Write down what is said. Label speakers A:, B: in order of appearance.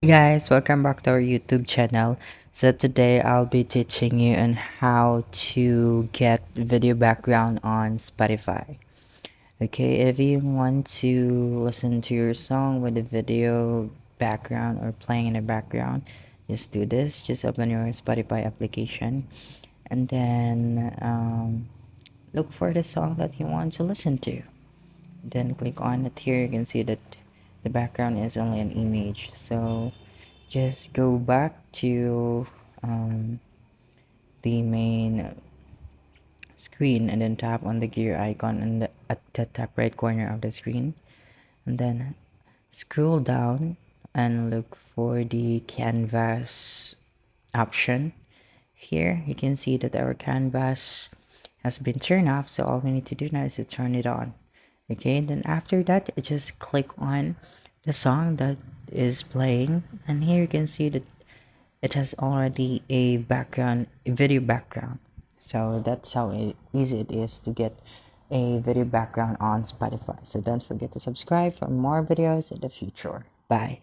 A: Hey guys, welcome back to our YouTube channel. So today I'll be teaching you on how to get video background on Spotify. Okay, if you want to listen to your song with the video background or playing in the background, just do this. Just open your Spotify application and then look for the song that you want to listen to. Then click on it. Here you can see that the background is only an image, so just go back to the main screen and then tap on the gear icon at the top right corner of the screen, and then scroll down and look for the canvas option. Here you can see that our canvas has been turned off, so all we need to do now is to turn it on. Okay, then after that just click on the song that is playing, and here you can see that it has already a video background. So that's how easy it is to get a video background on Spotify. So don't forget to subscribe for more videos in the future. Bye.